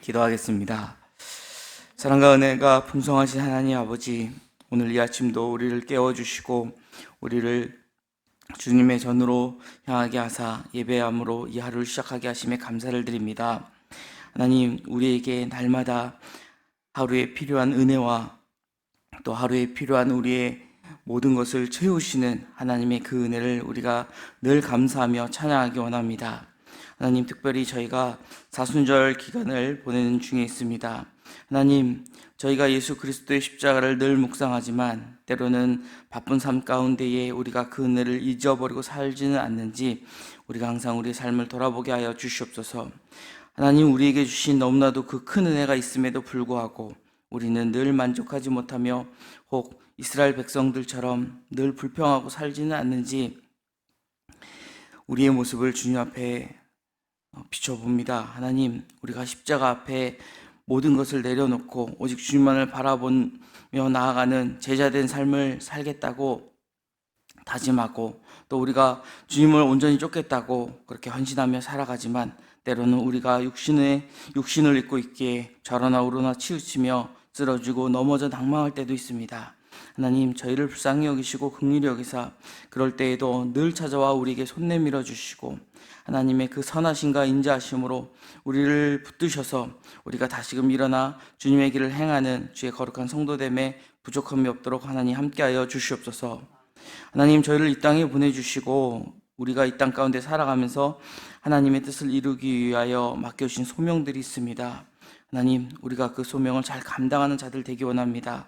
기도하겠습니다. 사랑과 은혜가 풍성하신 하나님 아버지, 오늘 이 아침도 우리를 깨워주시고 우리를 주님의 전으로 향하게 하사 예배함으로 이 하루를 시작하게 하심에 감사를 드립니다. 하나님, 우리에게 날마다 하루에 필요한 은혜와 또 하루에 필요한 우리의 모든 것을 채우시는 하나님의 그 은혜를 우리가 늘 감사하며 찬양하기 원합니다. 하나님, 특별히 저희가 사순절 기간을 보내는 중에 있습니다. 하나님, 저희가 예수 그리스도의 십자가를 늘 묵상하지만 때로는 바쁜 삶 가운데에 우리가 그 은혜를 잊어버리고 살지는 않는지 우리가 항상 우리의 삶을 돌아보게 하여 주시옵소서. 하나님, 우리에게 주신 너무나도 그 큰 은혜가 있음에도 불구하고 우리는 늘 만족하지 못하며 혹 이스라엘 백성들처럼 늘 불평하고 살지는 않는지 우리의 모습을 주님 앞에 비춰봅니다. 하나님, 우리가 십자가 앞에 모든 것을 내려놓고 오직 주님만을 바라보며 나아가는 제자된 삶을 살겠다고 다짐하고 또 우리가 주님을 온전히 쫓겠다고 그렇게 헌신하며 살아가지만 때로는 우리가 육신을 입고 있기에 좌로나 우로나 치우치며 쓰러지고 넘어져 낭망할 때도 있습니다. 하나님, 저희를 불쌍히 여기시고 긍휼히 여기사 그럴 때에도 늘 찾아와 우리에게 손 내밀어 주시고 하나님의 그 선하심과 인자하심으로 우리를 붙드셔서 우리가 다시금 일어나 주님의 길을 행하는 주의 거룩한 성도됨에 부족함이 없도록 하나님 함께하여 주시옵소서. 하나님, 저희를 이 땅에 보내주시고 우리가 이 땅 가운데 살아가면서 하나님의 뜻을 이루기 위하여 맡겨주신 소명들이 있습니다. 하나님, 우리가 그 소명을 잘 감당하는 자들 되기 원합니다.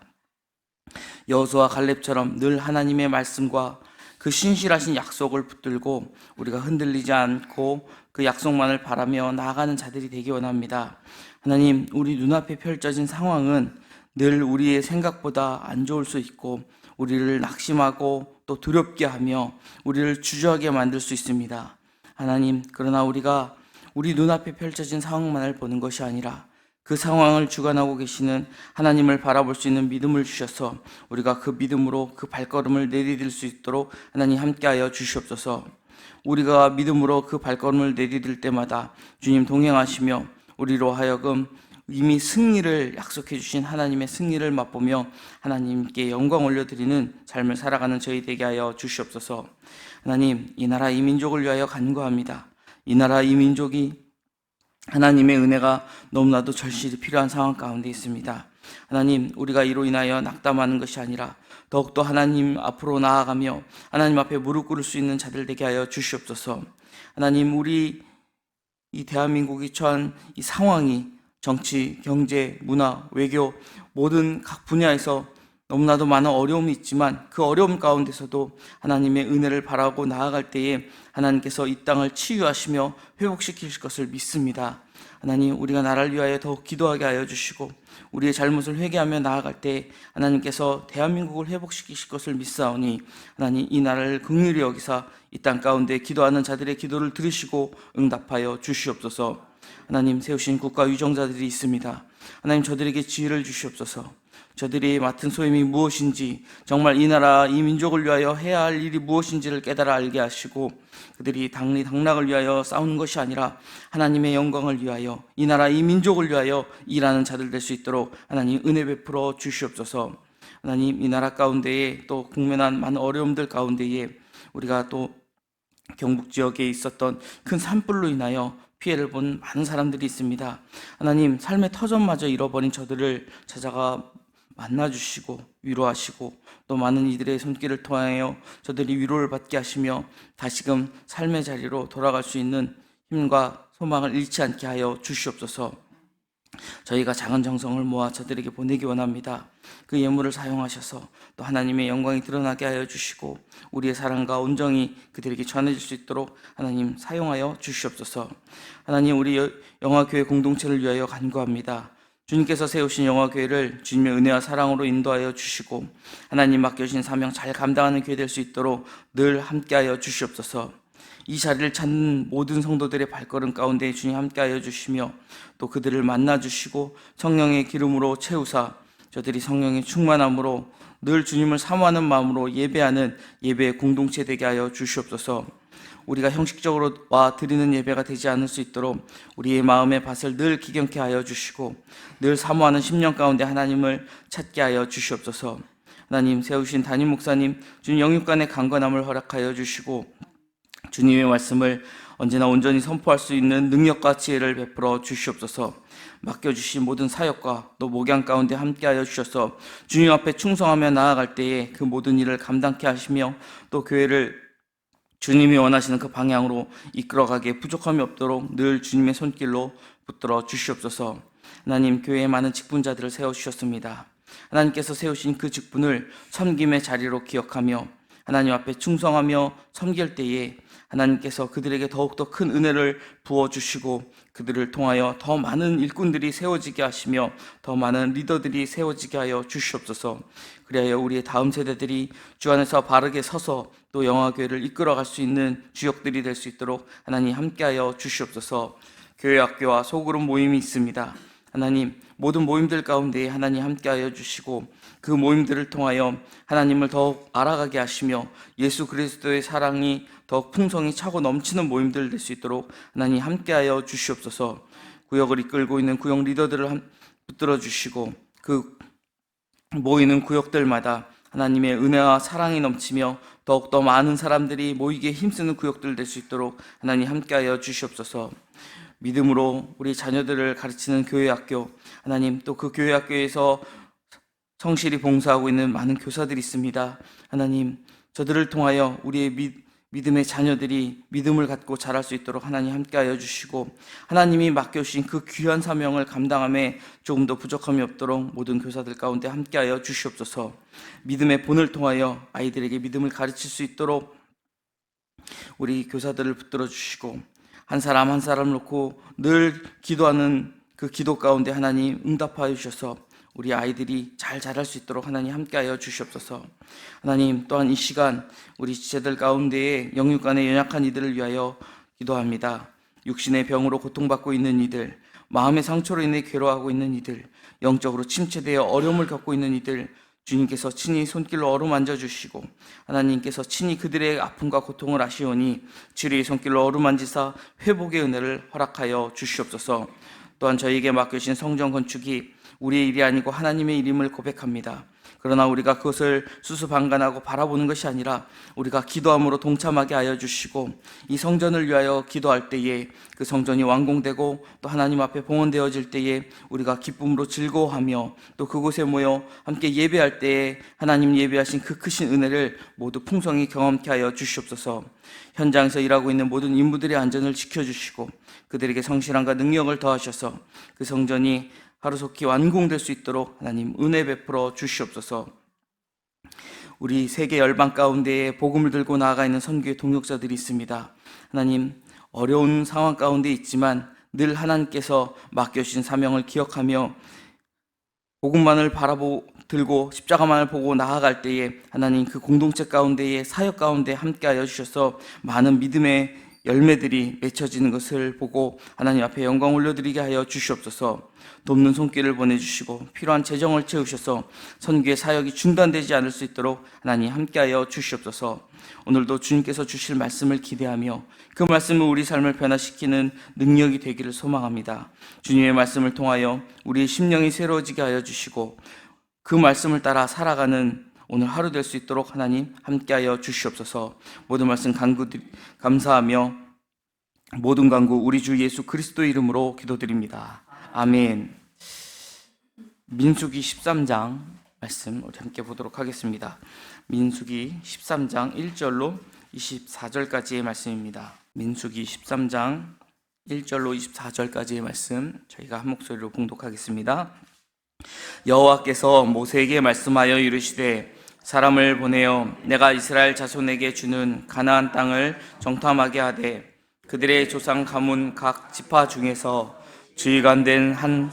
여호수아와 갈렙처럼 늘 하나님의 말씀과 그 신실하신 약속을 붙들고 우리가 흔들리지 않고 그 약속만을 바라며 나아가는 자들이 되기 원합니다. 하나님, 우리 눈앞에 펼쳐진 상황은 늘 우리의 생각보다 안 좋을 수 있고 우리를 낙심하고 또 두렵게 하며 우리를 주저하게 만들 수 있습니다. 하나님, 그러나 우리가 우리 눈앞에 펼쳐진 상황만을 보는 것이 아니라 그 상황을 주관하고 계시는 하나님을 바라볼 수 있는 믿음을 주셔서 우리가 그 믿음으로 그 발걸음을 내디딜 수 있도록 하나님 함께하여 주시옵소서. 우리가 믿음으로 그 발걸음을 내디딜 때마다 주님 동행하시며 우리로 하여금 이미 승리를 약속해 주신 하나님의 승리를 맛보며 하나님께 영광 올려드리는 삶을 살아가는 저희 되게 하여 주시옵소서. 하나님, 이 나라 이 민족을 위하여 간구합니다. 이 나라 이 민족이 하나님의 은혜가 너무나도 절실히 필요한 상황 가운데 있습니다. 하나님, 우리가 이로 인하여 낙담하는 것이 아니라 더욱더 하나님 앞으로 나아가며 하나님 앞에 무릎 꿇을 수 있는 자들 되게 하여 주시옵소서. 하나님, 우리 이 대한민국이 처한 이 상황이 정치, 경제, 문화, 외교 모든 각 분야에서 너무나도 많은 어려움이 있지만 그 어려움 가운데서도 하나님의 은혜를 바라고 나아갈 때에 하나님께서 이 땅을 치유하시며 회복시키실 것을 믿습니다. 하나님, 우리가 나라를 위하여 더욱 기도하게 하여 주시고 우리의 잘못을 회개하며 나아갈 때 하나님께서 대한민국을 회복시키실 것을 믿사오니 하나님, 이 나라를 긍휼히 여기사 이 땅 가운데 기도하는 자들의 기도를 들으시고 응답하여 주시옵소서. 하나님, 세우신 국가 유정자들이 있습니다. 하나님, 저들에게 지혜를 주시옵소서. 저들이 맡은 소임이 무엇인지, 정말 이 나라 이 민족을 위하여 해야 할 일이 무엇인지를 깨달아 알게 하시고 그들이 당락을 위하여 싸우는 것이 아니라 하나님의 영광을 위하여 이 나라 이 민족을 위하여 일하는 자들 될 수 있도록 하나님 은혜 베풀어 주시옵소서. 하나님, 이 나라 가운데에 또 국면한 많은 어려움들 가운데에 우리가 또 경북 지역에 있었던 큰 산불로 인하여 피해를 본 많은 사람들이 있습니다. 하나님, 삶의 터전마저 잃어버린 저들을 찾아가 만나주시고 위로하시고 또 많은 이들의 손길을 통하여 저들이 위로를 받게 하시며 다시금 삶의 자리로 돌아갈 수 있는 힘과 소망을 잃지 않게 하여 주시옵소서. 저희가 작은 정성을 모아 저들에게 보내기 원합니다. 그 예물을 사용하셔서 또 하나님의 영광이 드러나게 하여 주시고 우리의 사랑과 온정이 그들에게 전해질 수 있도록 하나님 사용하여 주시옵소서. 하나님, 우리 영화교회 공동체를 위하여 간구합니다. 주님께서 세우신 영화교회를 주님의 은혜와 사랑으로 인도하여 주시고 하나님 맡겨주신 사명 잘 감당하는 교회 될 수 있도록 늘 함께하여 주시옵소서. 이 자리를 찾는 모든 성도들의 발걸음 가운데 주님 함께하여 주시며 또 그들을 만나주시고 성령의 기름으로 채우사 저들이 성령의 충만함으로 늘 주님을 사모하는 마음으로 예배하는 예배의 공동체 되게 하여 주시옵소서. 우리가 형식적으로 와 드리는 예배가 되지 않을 수 있도록 우리의 마음의 밭을 늘 기경케 하여 주시고 늘 사모하는 심령 가운데 하나님을 찾게 하여 주시옵소서. 하나님, 세우신 담임 목사님 주님 영육간의 강건함을 허락하여 주시고 주님의 말씀을 언제나 온전히 선포할 수 있는 능력과 지혜를 베풀어 주시옵소서. 맡겨주신 모든 사역과 또 목양 가운데 함께하여 주셔서 주님 앞에 충성하며 나아갈 때에 그 모든 일을 감당케 하시며 또 교회를 주님이 원하시는 그 방향으로 이끌어가기에 부족함이 없도록 늘 주님의 손길로 붙들어 주시옵소서. 하나님, 교회에 많은 직분자들을 세워주셨습니다. 하나님께서 세우신 그 직분을 섬김의 자리로 기억하며 하나님 앞에 충성하며 섬길 때에 하나님께서 그들에게 더욱더 큰 은혜를 부어주시고 그들을 통하여 더 많은 일꾼들이 세워지게 하시며 더 많은 리더들이 세워지게 하여 주시옵소서. 그리하여 우리의 다음 세대들이 주 안에서 바르게 서서 또 영화교회를 이끌어갈 수 있는 주역들이 될 수 있도록 하나님 함께하여 주시옵소서. 교회 학교와 소그룹 모임이 있습니다. 하나님, 모든 모임들 가운데 하나님 함께하여 주시고 그 모임들을 통하여 하나님을 더욱 알아가게 하시며 예수 그리스도의 사랑이 더욱 풍성히 차고 넘치는 모임들 될 수 있도록 하나님 함께하여 주시옵소서. 구역을 이끌고 있는 구역 리더들을 붙들어 주시고 그 모이는 구역들마다 하나님의 은혜와 사랑이 넘치며 더욱더 많은 사람들이 모이기에 힘쓰는 구역들 될 수 있도록 하나님 함께하여 주시옵소서. 믿음으로 우리 자녀들을 가르치는 교회학교, 하나님, 또 그 교회학교에서 성실히 봉사하고 있는 많은 교사들이 있습니다. 하나님, 저들을 통하여 우리의 믿음의 자녀들이 믿음을 갖고 자랄 수 있도록 하나님 함께하여 주시고 하나님이 맡겨주신 그 귀한 사명을 감당함에 조금 더 부족함이 없도록 모든 교사들 가운데 함께하여 주시옵소서. 믿음의 본을 통하여 아이들에게 믿음을 가르칠 수 있도록 우리 교사들을 붙들어 주시고 한 사람 한 사람 놓고 늘 기도하는 그 기도 가운데 하나님 응답하여 주셔서 우리 아이들이 잘 자랄 수 있도록 하나님 함께하여 주시옵소서. 하나님, 또한 이 시간 우리 지체들 가운데에 영육간의 연약한 이들을 위하여 기도합니다. 육신의 병으로 고통받고 있는 이들, 마음의 상처로 인해 괴로워하고 있는 이들, 영적으로 침체되어 어려움을 겪고 있는 이들, 주님께서 친히 손길로 어루만져 주시고 하나님께서 친히 그들의 아픔과 고통을 아시오니 치료의 손길로 어루만지사 회복의 은혜를 허락하여 주시옵소서. 또한 저희에게 맡겨주신 성전 건축이 우리의 일이 아니고 하나님의 일임을 고백합니다. 그러나 우리가 그것을 수수방관하고 바라보는 것이 아니라 우리가 기도함으로 동참하게 하여 주시고 이 성전을 위하여 기도할 때에 그 성전이 완공되고 또 하나님 앞에 봉헌되어질 때에 우리가 기쁨으로 즐거워하며 또 그곳에 모여 함께 예배할 때에 하나님 예배하신 그 크신 은혜를 모두 풍성히 경험케 하여 주시옵소서. 현장에서 일하고 있는 모든 인부들의 안전을 지켜주시고 그들에게 성실함과 능력을 더하셔서 그 성전이 하루속히 완공될 수 있도록 하나님 은혜 베풀어 주시옵소서. 우리 세계 열방 가운데에 복음을 들고 나아가 있는 선교의 동역자들이 있습니다. 하나님, 어려운 상황 가운데 있지만 늘 하나님께서 맡겨주신 사명을 기억하며 복음만을 들고 십자가만을 보고 나아갈 때에 하나님 그 공동체 가운데에 사역 가운데 함께하여 주셔서 많은 믿음의 열매들이 맺혀지는 것을 보고 하나님 앞에 영광 올려드리게 하여 주시옵소서. 돕는 손길을 보내주시고 필요한 재정을 채우셔서 선교의 사역이 중단되지 않을 수 있도록 하나님 함께하여 주시옵소서. 오늘도 주님께서 주실 말씀을 기대하며 그 말씀을 우리 삶을 변화시키는 능력이 되기를 소망합니다. 주님의 말씀을 통하여 우리의 심령이 새로워지게 하여 주시고 그 말씀을 따라 살아가는 오늘 하루 될 수 있도록 하나님 함께하여 주시옵소서. 모든 말씀 감사하며 모든 간구 우리 주 예수 그리스도 이름으로 기도드립니다. 아멘. 민수기 13장 말씀 우리 함께 보도록 하겠습니다. 민수기 13장 1절로 24절까지의 말씀입니다. 민수기 13장 1절로 24절까지의 말씀 저희가 한 목소리로 봉독하겠습니다. 여호와께서 모세에게 말씀하여 이르시되 사람을 보내어 내가 이스라엘 자손에게 주는 가나안 땅을 정탐하게 하되 그들의 조상 가문 각 지파 중에서 주의관된 한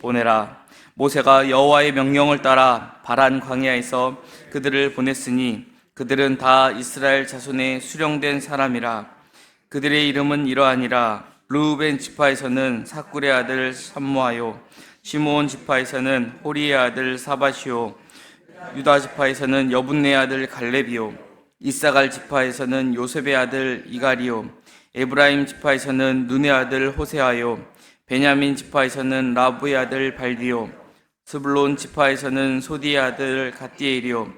보내라. 모세가 여호와의 명령을 따라 바란 광야에서 그들을 보냈으니 그들은 다 이스라엘 자손의 수령된 사람이라. 그들의 이름은 이러하니라. 르우벤 지파에서는 사꿀의 아들 삼모아요, 시므온 지파에서는 호리의 아들 사바시오, 유다 지파에서는 여분네 아들 갈렙이요, 이사갈 지파에서는 요셉의 아들 이갈이요, 에브라임 지파에서는 눈의 아들 호세아요, 베냐민 지파에서는 라부의 아들 발디요, 스불론 지파에서는 소디의 아들 갓디엘이요,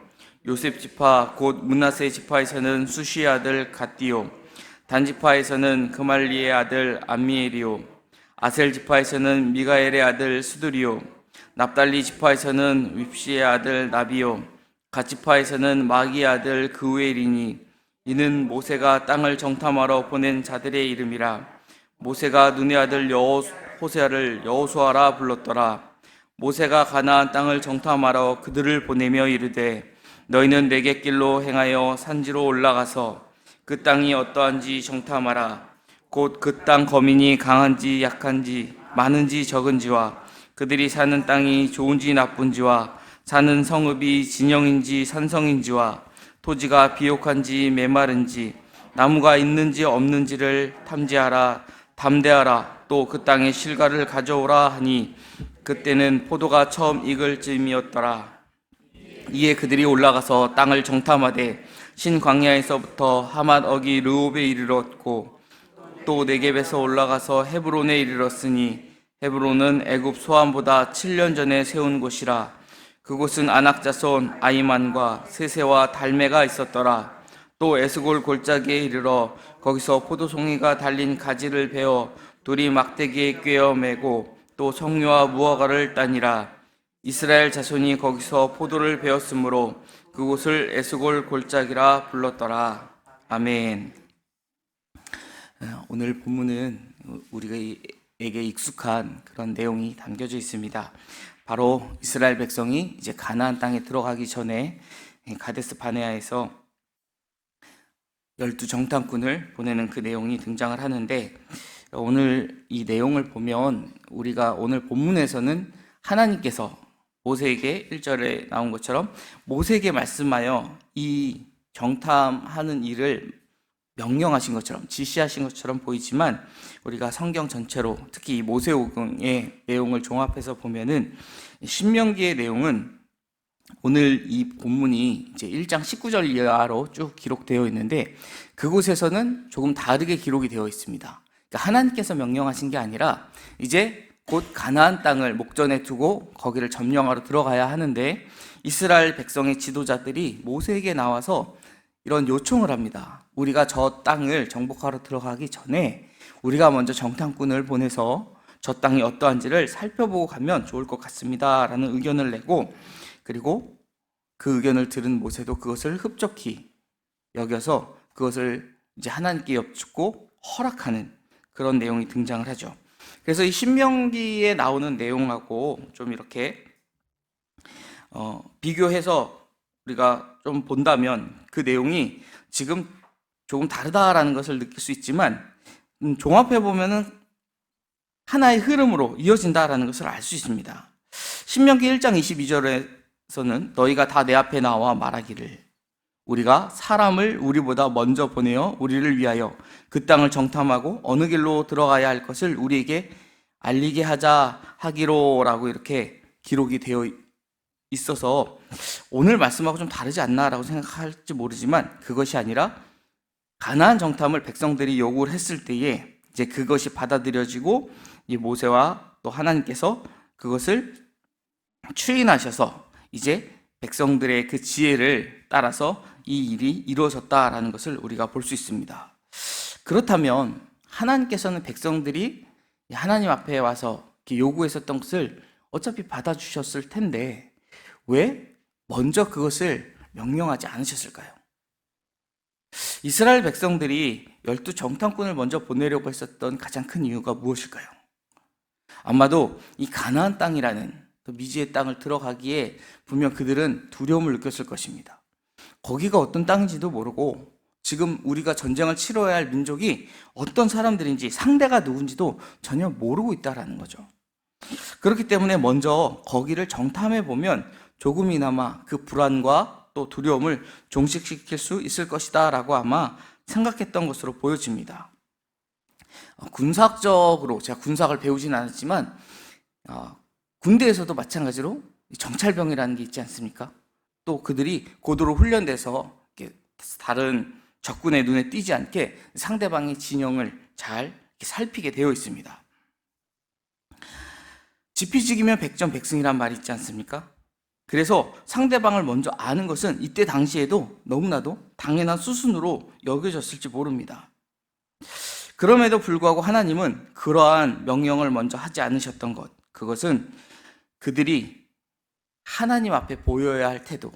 요셉 지파 곧 므낫세 지파에서는 수시의 아들 갓디요, 단 지파에서는 그말리의 아들 암미엘이요, 아셀 지파에서는 미가엘의 아들 스두리요, 납달리 지파에서는 윕시의 아들 나비요, 갓 지파에서는 마기의 아들 그우엘이니 이는 모세가 땅을 정탐하러 보낸 자들의 이름이라. 모세가 눈의 아들 호세아를 여호수아라 불렀더라. 모세가 가나안 땅을 정탐하러 그들을 보내며 이르되 너희는 내게 길로 행하여 산지로 올라가서 그 땅이 어떠한지 정탐하라. 곧 그 땅 거민이 강한지 약한지 많은지 적은지와 그들이 사는 땅이 좋은지 나쁜지와 사는 성읍이 진영인지 산성인지와 토지가 비옥한지 메마른지 나무가 있는지 없는지를 탐지하라. 담대하라. 또 그 땅의 실과를 가져오라 하니 그때는 포도가 처음 익을 즈음이었더라. 이에 그들이 올라가서 땅을 정탐하되 신광야에서부터 하맛 어기 르홉에 이르렀고 또 네겝에서 올라가서 헤브론에 이르렀으니 헤브론은 애굽 소함보다 7년 전에 세운 곳이라. 그곳은 아낙 자손 아이만과 세세와 달메가 있었더라. 또 에스골 골짜기에 이르러 거기서 포도송이가 달린 가지를 베어 둘이 막대기에 꿰어 매고 또 석류와 무화과를 따니라. 이스라엘 자손이 거기서 포도를 베었으므로 그곳을 에스골 골짜기라 불렀더라. 아멘. 오늘 본문은 우리에게 익숙한 그런 내용이 담겨져 있습니다. 바로 이스라엘 백성이 이제 가나안 땅에 들어가기 전에 가데스 바네아에서 12 정탐꾼을 보내는 그 내용이 등장을 하는데, 오늘 이 내용을 보면 우리가 오늘 본문에서는 하나님께서 모세에게 1절에 나온 것처럼 모세에게 말씀하여 이 정탐하는 일을 명령하신 것처럼 지시하신 것처럼 보이지만, 우리가 성경 전체로 특히 이 모세오경의 내용을 종합해서 보면은 신명기의 내용은 오늘 이 본문이 이제 1장 19절 이하로 쭉 기록되어 있는데 그곳에서는 조금 다르게 기록이 되어 있습니다. 그러니까 하나님께서 명령하신 게 아니라 이제 곧 가나안 땅을 목전에 두고 거기를 점령하러 들어가야 하는데, 이스라엘 백성의 지도자들이 모세에게 나와서 이런 요청을 합니다. 우리가 저 땅을 정복하러 들어가기 전에 우리가 먼저 정탐꾼을 보내서 저 땅이 어떠한지를 살펴보고 가면 좋을 것 같습니다 라는 의견을 내고, 그리고 그 의견을 들은 모세도 그것을 흡족히 여겨서 그것을 이제 하나님께 여쭙고 허락하는 그런 내용이 등장을 하죠. 그래서 이 신명기에 나오는 내용하고 좀 이렇게 비교해서 우리가 좀 본다면 그 내용이 지금 조금 다르다라는 것을 느낄 수 있지만, 종합해 보면은 하나의 흐름으로 이어진다라는 것을 알 수 있습니다. 신명기 1장 22절에서는 너희가 다 내 앞에 나와 말하기를 우리가 사람을 우리보다 먼저 보내어 우리를 위하여 그 땅을 정탐하고 어느 길로 들어가야 할 것을 우리에게 알리게 하자 하기로라고 이렇게 기록이 되어 있어서 오늘 말씀하고 좀 다르지 않나라고 생각할지 모르지만, 그것이 아니라 가나안 정탐을 백성들이 요구를 했을 때에 이제 그것이 받아들여지고 이 모세와 또 하나님께서 그것을 추인하셔서 이제 백성들의 그 지혜를 따라서 이 일이 이루어졌다라는 것을 우리가 볼 수 있습니다. 그렇다면 하나님께서는 백성들이 하나님 앞에 와서 이렇게 요구했었던 것을 어차피 받아주셨을 텐데 왜 먼저 그것을 명령하지 않으셨을까요? 이스라엘 백성들이 12 정탐꾼을 먼저 보내려고 했었던 가장 큰 이유가 무엇일까요? 아마도 이 가나안 땅이라는 미지의 땅을 들어가기에 분명 그들은 두려움을 느꼈을 것입니다. 거기가 어떤 땅인지도 모르고 지금 우리가 전쟁을 치러야 할 민족이 어떤 사람들인지 상대가 누군지도 전혀 모르고 있다라는 거죠. 그렇기 때문에 먼저 거기를 정탐해 보면 조금이나마 그 불안과 또 두려움을 종식시킬 수 있을 것이다 라고 아마 생각했던 것으로 보여집니다. 군사학적으로 제가 군사학을 배우진 않았지만 군대에서도 마찬가지로 정찰병이라는 게 있지 않습니까? 또 그들이 고도로 훈련돼서 다른 적군의 눈에 띄지 않게 상대방의 진영을 잘 살피게 되어 있습니다. 지피지기면 백전백승이란 말이 있지 않습니까? 그래서 상대방을 먼저 아는 것은 이때 당시에도 너무나도 당연한 수순으로 여겨졌을지 모릅니다. 그럼에도 불구하고 하나님은 그러한 명령을 먼저 하지 않으셨던 것, 그것은 그들이 하나님 앞에 보여야 할 태도,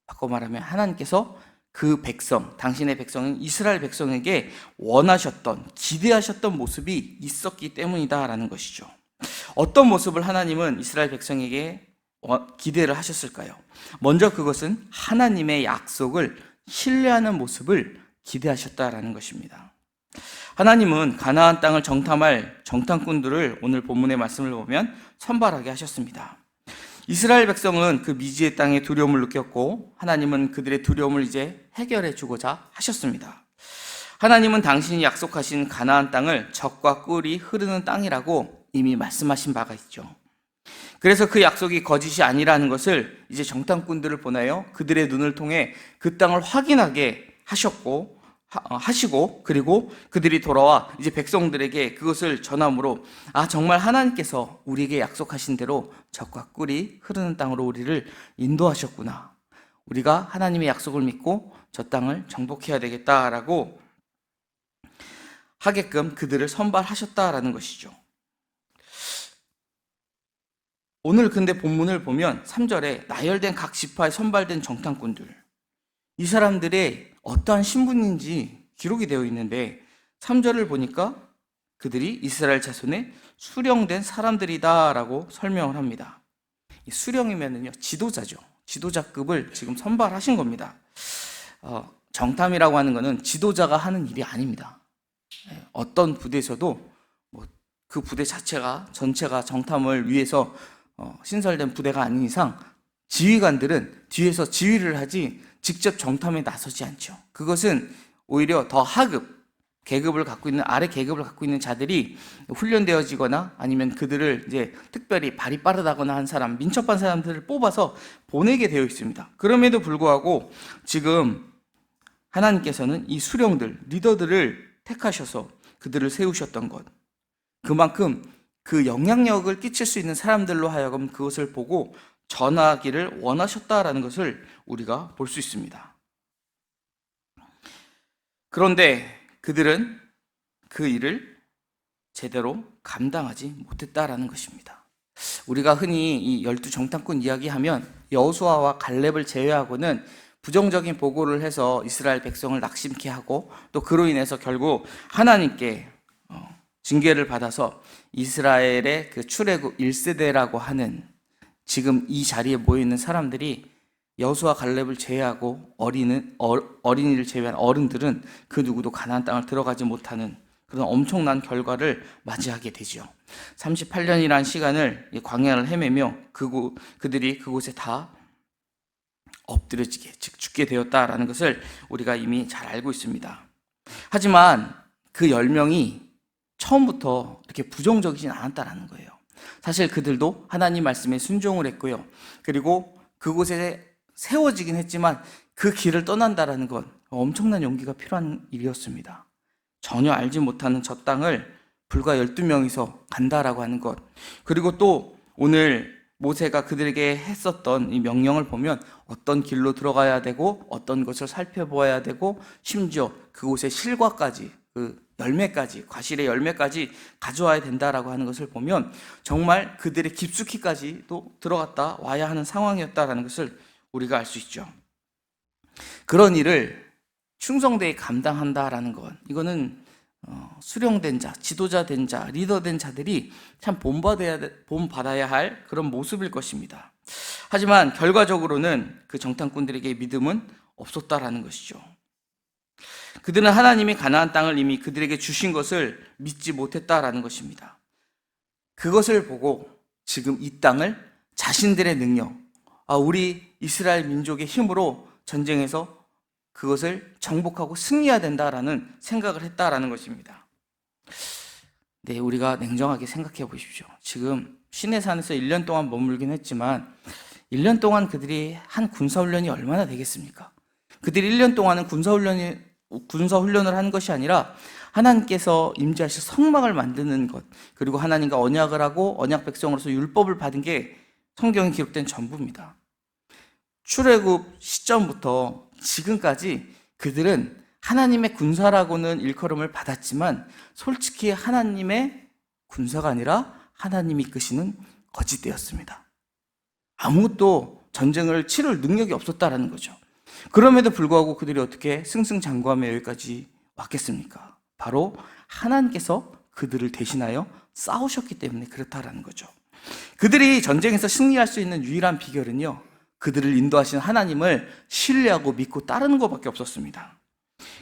바꿔 말하면 하나님께서 그 백성, 당신의 백성인 이스라엘 백성에게 원하셨던, 기대하셨던 모습이 있었기 때문이다라는 것이죠. 어떤 모습을 하나님은 이스라엘 백성에게 기대를 하셨을까요? 먼저 그것은 하나님의 약속을 신뢰하는 모습을 기대하셨다라는 것입니다. 하나님은 가나안 땅을 정탐할 정탐꾼들을 오늘 본문의 말씀을 보면 선발하게 하셨습니다. 이스라엘 백성은 그 미지의 땅에 두려움을 느꼈고 하나님은 그들의 두려움을 이제 해결해 주고자 하셨습니다. 하나님은 당신이 약속하신 가나안 땅을 젖과 꿀이 흐르는 땅이라고 이미 말씀하신 바가 있죠. 그래서 그 약속이 거짓이 아니라는 것을 이제 정탐꾼들을 보내어 그들의 눈을 통해 그 땅을 확인하게 하시고 그리고 그들이 돌아와 이제 백성들에게 그것을 전함으로 정말 하나님께서 우리에게 약속하신 대로 젖과 꿀이 흐르는 땅으로 우리를 인도하셨구나. 우리가 하나님의 약속을 믿고 저 땅을 정복해야 되겠다라고 하게끔 그들을 선발하셨다라는 것이죠. 오늘 근데 본문을 보면 3절에 나열된 각 지파에 선발된 정탐꾼들, 이 사람들의 어떠한 신분인지 기록이 되어 있는데 3절을 보니까 그들이 이스라엘 자손의 수령된 사람들이다라고 설명을 합니다. 수령이면은요 지도자죠. 지도자급을 지금 선발하신 겁니다. 정탐이라고 하는 것은 지도자가 하는 일이 아닙니다. 어떤 부대에서도 그 부대 자체가 전체가 정탐을 위해서 신설된 부대가 아닌 이상 지휘관들은 뒤에서 지휘를 하지 직접 정탐에 나서지 않죠. 그것은 오히려 더 하급, 계급을 갖고 있는 아래 계급을 갖고 있는 자들이 훈련되어지거나 아니면 그들을 이제 특별히 발이 빠르다거나 한 사람, 민첩한 사람들을 뽑아서 보내게 되어 있습니다. 그럼에도 불구하고 지금 하나님께서는 이 수령들, 리더들을 택하셔서 그들을 세우셨던 것, 그만큼 그 영향력을 끼칠 수 있는 사람들로 하여금 그것을 보고 전하기를 원하셨다라는 것을 우리가 볼 수 있습니다. 그런데 그들은 그 일을 제대로 감당하지 못했다라는 것입니다. 우리가 흔히 이 12 정탐꾼 이야기하면 여호수아와 갈렙을 제외하고는 부정적인 보고를 해서 이스라엘 백성을 낙심케 하고 또 그로 인해서 결국 하나님께 징계를 받아서 이스라엘의 그 출애굽 1세대라고 하는 지금 이 자리에 모여있는 사람들이 여호수아 갈렙을 제외하고 어린이를 제외한 어른들은 그 누구도 가나안 땅을 들어가지 못하는 그런 엄청난 결과를 맞이하게 되죠. 38년이라는 시간을 광야를 헤매며 그들이 그곳에 다 엎드려지게, 즉 죽게 되었다라는 것을 우리가 이미 잘 알고 있습니다. 하지만 그 10명이 처음부터 이렇게 부정적이진 않았다라는 거예요. 사실 그들도 하나님 말씀에 순종을 했고요. 그리고 그곳에 세워지긴 했지만 그 길을 떠난다라는 건 엄청난 용기가 필요한 일이었습니다. 전혀 알지 못하는 저 땅을 불과 12명이서 간다라고 하는 것. 그리고 또 오늘 모세가 그들에게 했었던 이 명령을 보면 어떤 길로 들어가야 되고 어떤 것을 살펴보아야 되고 심지어 그곳의 실과까지 그 열매까지, 과실의 열매까지 가져와야 된다라고 하는 것을 보면 정말 그들의 깊숙이까지도 들어갔다 와야 하는 상황이었다라는 것을 우리가 알 수 있죠. 그런 일을 충성되게 감당한다라는 것, 이거는 수령된 자, 지도자 된 자, 리더 된 자들이 참 본받아야 할 그런 모습일 것입니다. 하지만 결과적으로는 그 정탐꾼들에게 믿음은 없었다라는 것이죠. 그들은 하나님이 가나안 땅을 이미 그들에게 주신 것을 믿지 못했다라는 것입니다. 그것을 보고 지금 이 땅을 자신들의 능력, 우리 이스라엘 민족의 힘으로 전쟁에서 그것을 정복하고 승리해야 된다라는 생각을 했다라는 것입니다. 네, 우리가 냉정하게 생각해 보십시오. 지금 시내산에서 1년 동안 머물긴 했지만 1년 동안 그들이 한 군사훈련이 얼마나 되겠습니까? 그들이 1년 동안은 군사훈련을 하는 것이 아니라 하나님께서 임재하실 성막을 만드는 것, 그리고 하나님과 언약을 하고 언약 백성으로서 율법을 받은 게 성경에 기록된 전부입니다. 출애굽 시점부터 지금까지 그들은 하나님의 군사라고는 일컬음을 받았지만 솔직히 하나님의 군사가 아니라 하나님이 이끄시는 거짓되었습니다. 아무것도 전쟁을 치를 능력이 없었다라는 거죠. 그럼에도 불구하고 그들이 어떻게 승승장구하며 여기까지 왔겠습니까? 바로 하나님께서 그들을 대신하여 싸우셨기 때문에 그렇다라는 거죠. 그들이 전쟁에서 승리할 수 있는 유일한 비결은요, 그들을 인도하신 하나님을 신뢰하고 믿고 따르는 것밖에 없었습니다.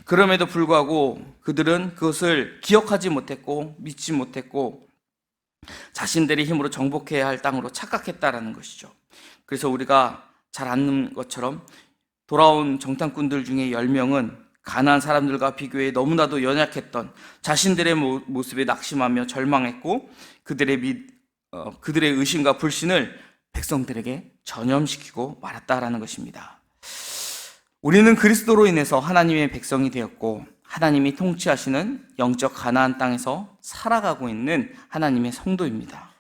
그럼에도 불구하고 그들은 그것을 기억하지 못했고 믿지 못했고 자신들의 힘으로 정복해야 할 땅으로 착각했다라는 것이죠. 그래서 우리가 잘 아는 것처럼 돌아온 정탐꾼들 중에 10명은 가나안 사람들과 비교해 너무나도 연약했던 자신들의 모습에 낙심하며 절망했고 그들의 의심과 불신을 백성들에게 전염시키고 말았다라는 것입니다. 우리는 그리스도로 인해서 하나님의 백성이 되었고 하나님이 통치하시는 영적 가나안 땅에서 살아가고 있는 하나님의 성도입니다.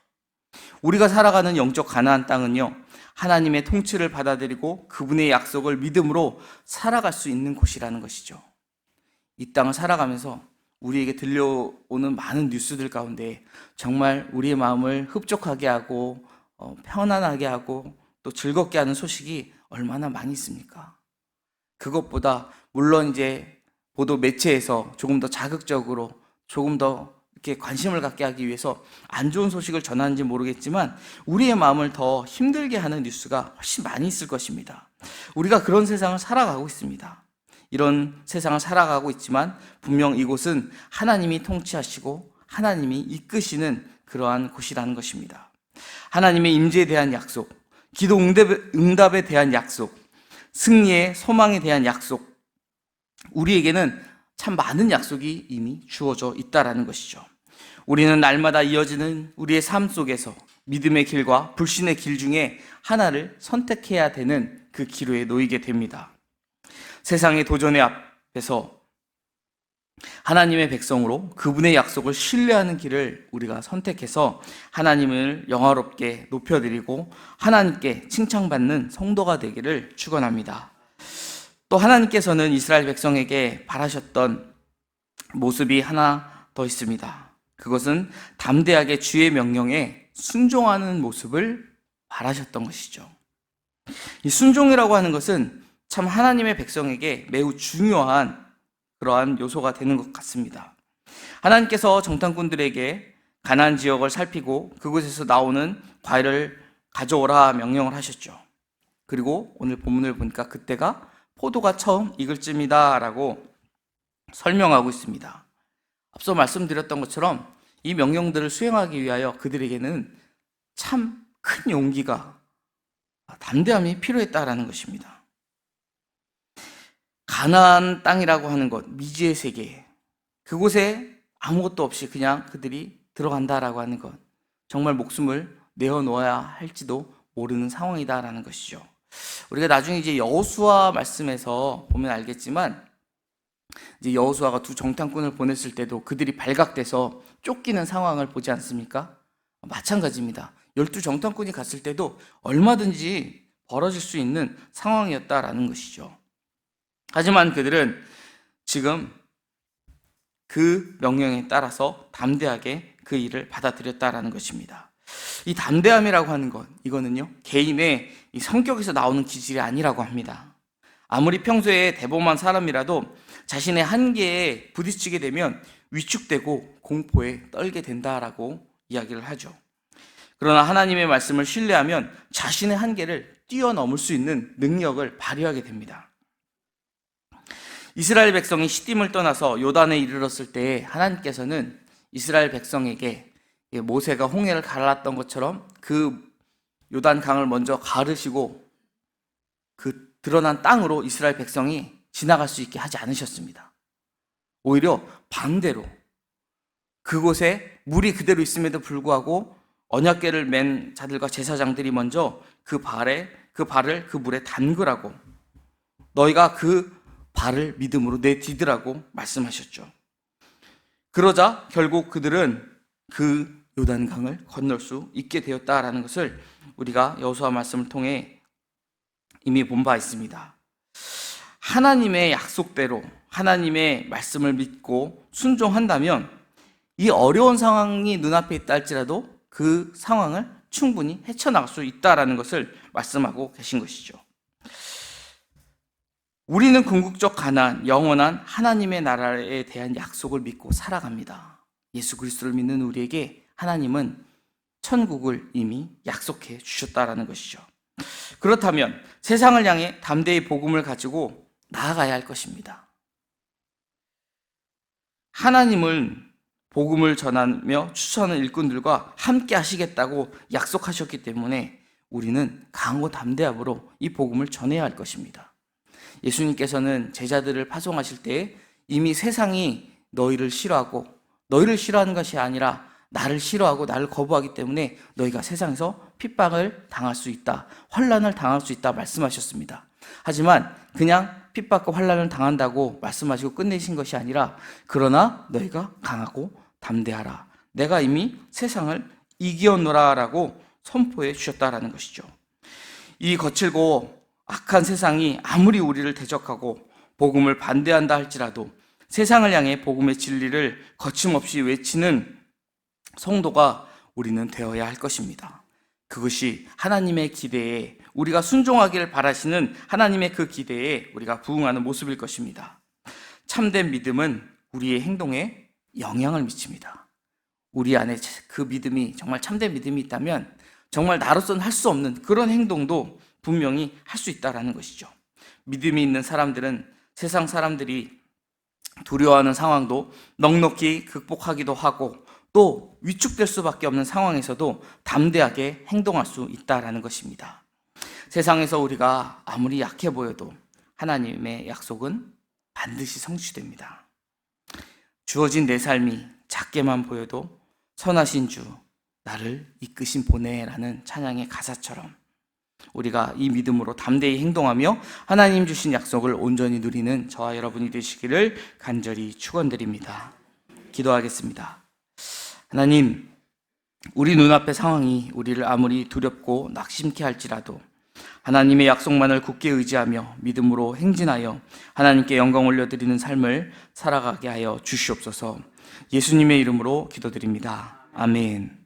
우리가 살아가는 영적 가나안 땅은요, 하나님의 통치를 받아들이고 그분의 약속을 믿음으로 살아갈 수 있는 곳이라는 것이죠. 이 땅을 살아가면서 우리에게 들려오는 많은 뉴스들 가운데 정말 우리의 마음을 흡족하게 하고 편안하게 하고 또 즐겁게 하는 소식이 얼마나 많이 있습니까? 그것보다 물론 이제 보도 매체에서 조금 더 자극적으로 조금 더 이렇게 관심을 갖게 하기 위해서 안 좋은 소식을 전하는지 모르겠지만 우리의 마음을 더 힘들게 하는 뉴스가 훨씬 많이 있을 것입니다. 우리가 그런 세상을 살아가고 있습니다. 이런 세상을 살아가고 있지만 분명 이곳은 하나님이 통치하시고 하나님이 이끄시는 그러한 곳이라는 것입니다. 하나님의 임재에 대한 약속, 기도 응답에 대한 약속, 승리의 소망에 대한 약속, 우리에게는 참 많은 약속이 이미 주어져 있다라는 것이죠. 우리는 날마다 이어지는 우리의 삶 속에서 믿음의 길과 불신의 길 중에 하나를 선택해야 되는 그 기로에 놓이게 됩니다. 세상의 도전의 앞에서 하나님의 백성으로 그분의 약속을 신뢰하는 길을 우리가 선택해서 하나님을 영화롭게 높여드리고 하나님께 칭찬받는 성도가 되기를 축원합니다. 또 하나님께서는 이스라엘 백성에게 바라셨던 모습이 하나 더 있습니다. 그것은 담대하게 주의 명령에 순종하는 모습을 바라셨던 것이죠. 이 순종이라고 하는 것은 참 하나님의 백성에게 매우 중요한 그러한 요소가 되는 것 같습니다. 하나님께서 정탐꾼들에게 가나안 지역을 살피고 그곳에서 나오는 과일을 가져오라 명령을 하셨죠. 그리고 오늘 본문을 보니까 그때가 포도가 처음 익을 쯤이다 라고 설명하고 있습니다. 앞서 말씀드렸던 것처럼 이 명령들을 수행하기 위하여 그들에게는 참 큰 용기가, 담대함이 필요했다라는 것입니다. 가나안 땅이라고 하는 것, 미지의 세계, 그곳에 아무것도 없이 그냥 그들이 들어간다라고 하는 것, 정말 목숨을 내어놓아야 할지도 모르는 상황이다라는 것이죠. 우리가 나중에 이제 여호수아 말씀에서 보면 알겠지만 이제 여호수아가 두 정탐꾼을 보냈을 때도 그들이 발각돼서 쫓기는 상황을 보지 않습니까? 마찬가지입니다. 12 정탐꾼이 갔을 때도 얼마든지 벌어질 수 있는 상황이었다라는 것이죠. 하지만 그들은 지금 그 명령에 따라서 담대하게 그 일을 받아들였다라는 것입니다. 이 담대함이라고 하는 것, 이거는요, 개인의 이 성격에서 나오는 기질이 아니라고 합니다. 아무리 평소에 대범한 사람이라도 자신의 한계에 부딪히게 되면 위축되고 공포에 떨게 된다라고 이야기를 하죠. 그러나 하나님의 말씀을 신뢰하면 자신의 한계를 뛰어넘을 수 있는 능력을 발휘하게 됩니다. 이스라엘 백성이 시딤을 떠나서 요단에 이르렀을 때 하나님께서는 이스라엘 백성에게 모세가 홍해를 갈랐던 것처럼 그 요단 강을 먼저 가르시고 그 드러난 땅으로 이스라엘 백성이 지나갈 수 있게 하지 않으셨습니다. 오히려 반대로 그곳에 물이 그대로 있음에도 불구하고 언약궤를 맨 자들과 제사장들이 먼저 그 발을 그 물에 담그라고 너희가 그 발을 믿음으로 내디디라고 말씀하셨죠. 그러자 결국 그들은 그 요단강을 건널 수 있게 되었다라는 것을 우리가 여호수아 말씀을 통해 이미 본 바 있습니다. 하나님의 약속대로 하나님의 말씀을 믿고 순종한다면 이 어려운 상황이 눈앞에 있다 할지라도 그 상황을 충분히 헤쳐나갈 수 있다라는 것을 말씀하고 계신 것이죠. 우리는 궁극적 가나안, 영원한 하나님의 나라에 대한 약속을 믿고 살아갑니다. 예수 그리스도를 믿는 우리에게 하나님은 천국을 이미 약속해 주셨다라는 것이죠. 그렇다면 세상을 향해 담대히 복음을 가지고 나아가야 할 것입니다. 하나님은 복음을 전하며 추천하는 일꾼들과 함께 하시겠다고 약속하셨기 때문에 우리는 강하고 담대함으로 이 복음을 전해야 할 것입니다. 예수님께서는 제자들을 파송하실 때 이미 세상이 너희를 싫어하는 것이 아니라 나를 싫어하고 나를 거부하기 때문에 너희가 세상에서 핍박을 당할 수 있다, 환난을 당할 수 있다 말씀하셨습니다. 하지만 그냥 핍박과 환난을 당한다고 말씀하시고 끝내신 것이 아니라 그러나 너희가 강하고 담대하라. 내가 이미 세상을 이기었노라라고 선포해 주셨다라는 것이죠. 이 거칠고 악한 세상이 아무리 우리를 대적하고 복음을 반대한다 할지라도 세상을 향해 복음의 진리를 거침없이 외치는 성도가 우리는 되어야 할 것입니다. 그것이 하나님의 기대에 우리가 순종하기를 바라시는 하나님의 그 기대에 우리가 부응하는 모습일 것입니다. 참된 믿음은 우리의 행동에 영향을 미칩니다. 우리 안에 그 믿음이 정말 참된 믿음이 있다면 정말 나로서는 할 수 없는 그런 행동도 분명히 할 수 있다는 것이죠. 믿음이 있는 사람들은 세상 사람들이 두려워하는 상황도 넉넉히 극복하기도 하고 또 위축될 수밖에 없는 상황에서도 담대하게 행동할 수 있다는 것입니다. 세상에서 우리가 아무리 약해 보여도 하나님의 약속은 반드시 성취됩니다. 주어진 내 삶이 작게만 보여도 선하신 주 나를 이끄신 보내라는 찬양의 가사처럼 우리가 이 믿음으로 담대히 행동하며 하나님 주신 약속을 온전히 누리는 저와 여러분이 되시기를 간절히 축원드립니다. 기도하겠습니다. 하나님, 우리 눈앞의 상황이 우리를 아무리 두렵고 낙심케 할지라도 하나님의 약속만을 굳게 의지하며 믿음으로 행진하여 하나님께 영광 올려드리는 삶을 살아가게 하여 주시옵소서. 예수님의 이름으로 기도드립니다. 아멘.